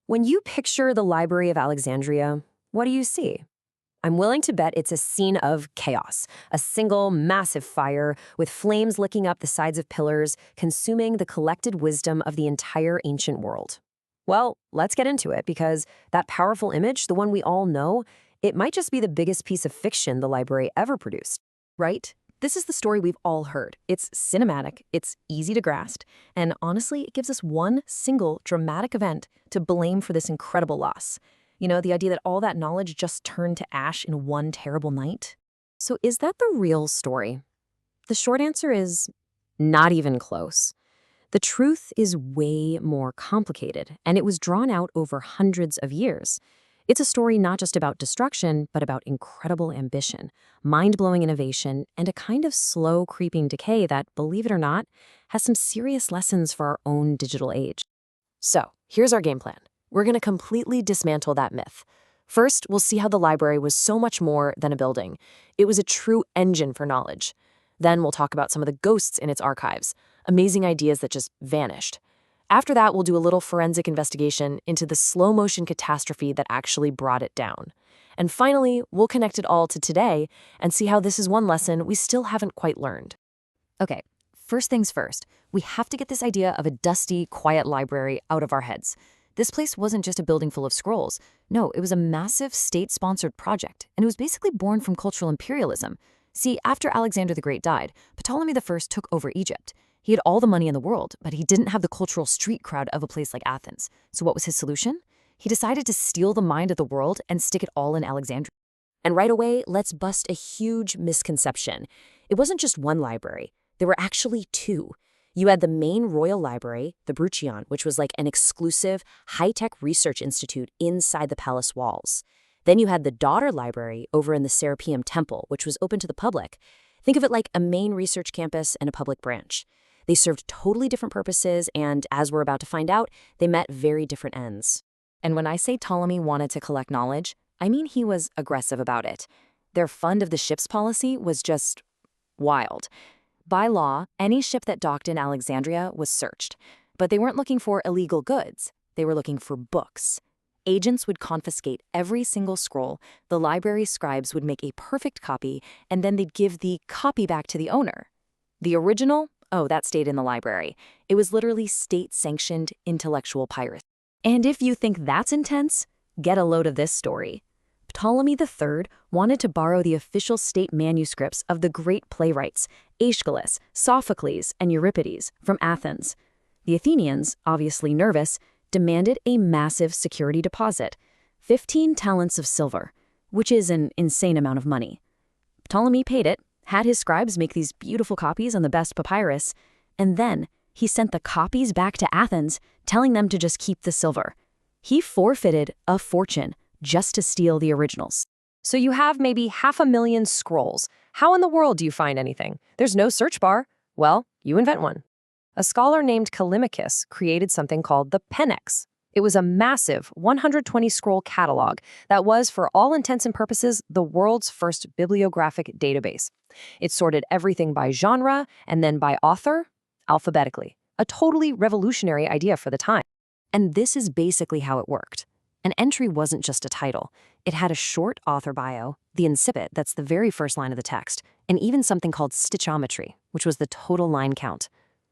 When you picture the Library of Alexandria, what do you see? I'm willing to bet it's a scene of chaos, a single massive fire with flames licking up the sides of pillars, consuming the collected wisdom of the entire ancient world. Well, let's get into it because that powerful image, the one we all know, it might just be the biggest piece of fiction the library ever produced. Right? This is the story we've all heard. It's cinematic, it's easy to grasp, and honestly, it gives us one single dramatic event to blame for this incredible loss. The idea that all that knowledge just turned to ash in one terrible night. So is that the real story? The short answer is not even close. The truth is way more complicated, and it was drawn out over hundreds of years. It's a story not just about destruction, but about incredible ambition, mind-blowing innovation, and a kind of slow creeping decay that, believe it or not, has some serious lessons for our own digital age. So, here's our game plan. We're going to completely dismantle that myth. First, we'll see how the library was so much more than a building. It was a true engine for knowledge. Then we'll talk about some of the ghosts in its archives, amazing ideas that just vanished. After that, we'll do a little forensic investigation into the slow-motion catastrophe that actually brought it down. And finally, we'll connect it all to today and see how this is one lesson we still haven't quite learned. Okay, first things first, we have to get this idea of a dusty, quiet library out of our heads. This place wasn't just a building full of scrolls. No, it was a massive state-sponsored project, and it was basically born from cultural imperialism. See, after Alexander the Great died, Ptolemy I took over Egypt. He had all the money in the world, but he didn't have the cultural street crowd of a place like Athens. So what was his solution? He decided to steal the mind of the world and stick it all in Alexandria. And right away, let's bust a huge misconception. It wasn't just one library. There were actually two. You had the main royal library, the Bruchion, which was like an exclusive, high-tech research institute inside the palace walls. Then you had the daughter library over in the Serapeum Temple, which was open to the public. Think of it like a main research campus and a public branch. They served totally different purposes, and as we're about to find out, they met very different ends. And when I say Ptolemy wanted to collect knowledge, I mean he was aggressive about it. Their fund of the ships policy was just wild. By law, any ship that docked in Alexandria was searched. But they weren't looking for illegal goods. They were looking for books. Agents would confiscate every single scroll, the library scribes would make a perfect copy, and then they'd give the copy back to the owner. The original? Oh, that stayed in the library. It was literally state-sanctioned intellectual piracy. And if you think that's intense, get a load of this story. Ptolemy III wanted to borrow the official state manuscripts of the great playwrights, Aeschylus, Sophocles, and Euripides, from Athens. The Athenians, obviously nervous, demanded a massive security deposit, 15 talents of silver, which is an insane amount of money. Ptolemy paid it, had his scribes make these beautiful copies on the best papyrus, and then he sent the copies back to Athens, telling them to just keep the silver. He forfeited a fortune just to steal the originals. So you have maybe 500,000 scrolls. How in the world do you find anything? There's no search bar. Well, you invent one. A scholar named Callimachus created something called the Pennex. It was a massive 120-scroll catalog that was, for all intents and purposes, the world's first bibliographic database. It sorted everything by genre and then by author, alphabetically. A totally revolutionary idea for the time. And this is basically how it worked. An entry wasn't just a title. It had a short author bio, the incipit, that's the very first line of the text, and even something called stichometry, which was the total line count.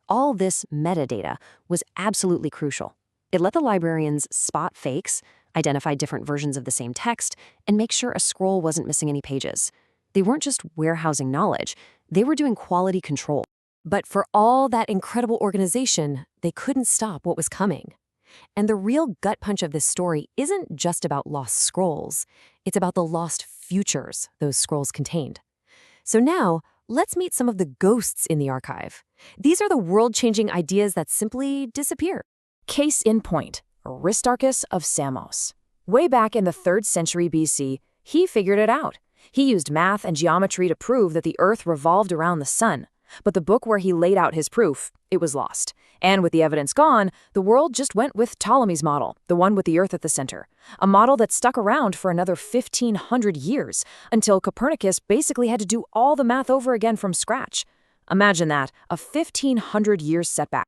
All this metadata was absolutely crucial. It let the librarians spot fakes, identify different versions of the same text, and make sure a scroll wasn't missing any pages. They weren't just warehousing knowledge, they were doing quality control. But for all that incredible organization, they couldn't stop what was coming. And the real gut punch of this story isn't just about lost scrolls. It's about the lost futures those scrolls contained. So now, let's meet some of the ghosts in the archive. These are the world-changing ideas that simply disappear. Case in point, Aristarchus of Samos. Way back in the 3rd century BC, he figured it out. He used math and geometry to prove that the Earth revolved around the sun. But the book where he laid out his proof, it was lost. And with the evidence gone, the world just went with Ptolemy's model, the one with the Earth at the center. A model that stuck around for another 1,500 years, until Copernicus basically had to do all the math over again from scratch. Imagine that, a 1,500 years setback.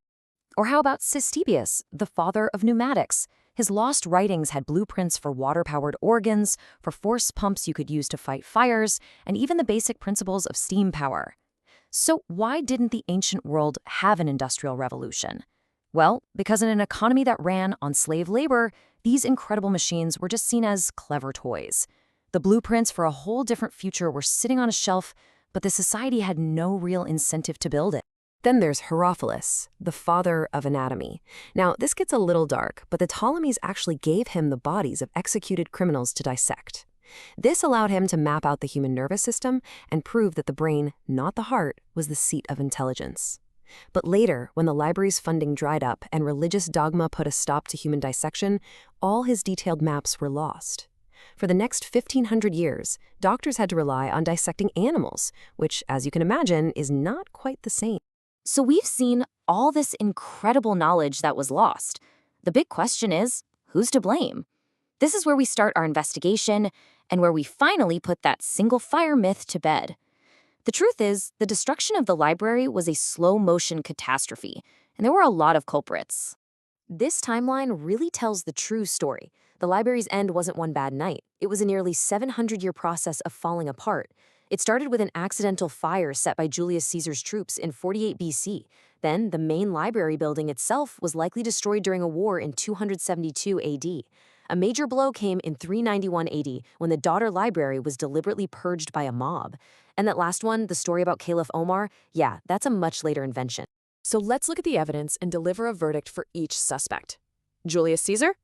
Or how about Sistibius, the father of pneumatics? His lost writings had blueprints for water-powered organs, for force pumps you could use to fight fires, and even the basic principles of steam power. So why didn't the ancient world have an industrial revolution? Well, because in an economy that ran on slave labor, these incredible machines were just seen as clever toys. The blueprints for a whole different future were sitting on a shelf, but the society had no real incentive to build it. Then there's Herophilus, the father of anatomy. Now, this gets a little dark, but the Ptolemies actually gave him the bodies of executed criminals to dissect. This allowed him to map out the human nervous system and prove that the brain, not the heart, was the seat of intelligence. But later, when the library's funding dried up and religious dogma put a stop to human dissection, all his detailed maps were lost. For the next 1,500 years, doctors had to rely on dissecting animals, which, as you can imagine, is not quite the same. So we've seen all this incredible knowledge that was lost. The big question is, who's to blame? This is where we start our investigation and where we finally put that single fire myth to bed. The truth is, the destruction of the library was a slow-motion catastrophe, and there were a lot of culprits. This timeline really tells the true story. The library's end wasn't one bad night. It was a nearly 700-year process of falling apart. It started with an accidental fire set by Julius Caesar's troops in 48 BC. Then, the main library building itself was likely destroyed during a war in 272 AD. A major blow came in 391 AD when the daughter library was deliberately purged by a mob. And that last one, the story about Caliph Omar, yeah, that's a much later invention. So let's look at the evidence and deliver a verdict for each suspect. Julius Caesar?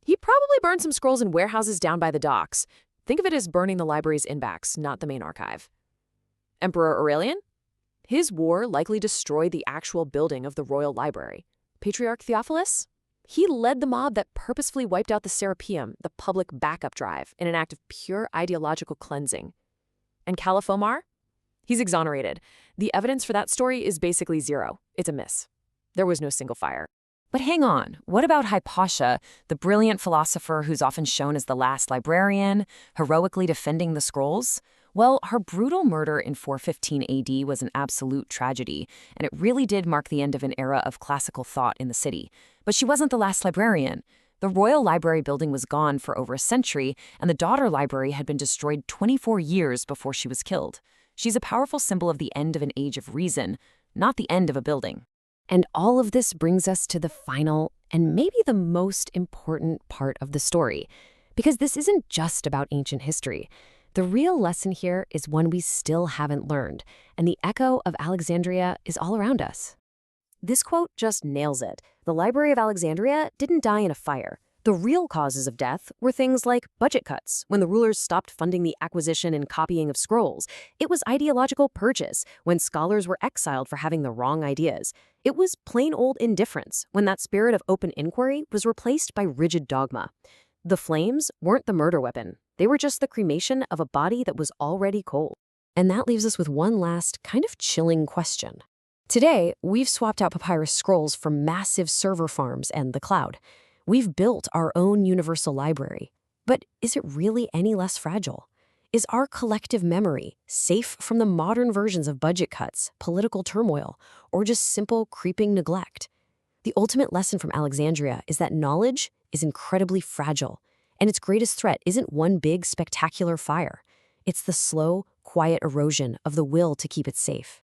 He probably burned some scrolls in warehouses down by the docks. Think of it as burning the library's inbacks, not the main archive. Emperor Aurelian? His war likely destroyed the actual building of the royal library. Patriarch Theophilus? He led the mob that purposefully wiped out the Serapeum, the public backup drive, in an act of pure ideological cleansing. And Caliph Omar? He's exonerated. The evidence for that story is basically zero. It's a miss. There was no single fire. But hang on, what about Hypatia, the brilliant philosopher who's often shown as the last librarian, heroically defending the scrolls? Well, her brutal murder in 415 AD was an absolute tragedy, and it really did mark the end of an era of classical thought in the city. But she wasn't the last librarian. The royal library building was gone for over a century, and the daughter library had been destroyed 24 years before she was killed. She's a powerful symbol of the end of an age of reason, not the end of a building. And all of this brings us to the final and maybe the most important part of the story, because this isn't just about ancient history. The real lesson here is one we still haven't learned, and the echo of Alexandria is all around us. This quote just nails it. The Library of Alexandria didn't die in a fire. The real causes of death were things like budget cuts, when the rulers stopped funding the acquisition and copying of scrolls. It was ideological purges, when scholars were exiled for having the wrong ideas. It was plain old indifference, when that spirit of open inquiry was replaced by rigid dogma. The flames weren't the murder weapon. They were just the cremation of a body that was already cold. And that leaves us with one last, kind of chilling question. Today, we've swapped out papyrus scrolls for massive server farms and the cloud. We've built our own universal library. But is it really any less fragile? Is our collective memory safe from the modern versions of budget cuts, political turmoil, or just simple creeping neglect? The ultimate lesson from Alexandria is that knowledge is incredibly fragile, and its greatest threat isn't one big, spectacular fire. It's the slow, quiet erosion of the will to keep it safe.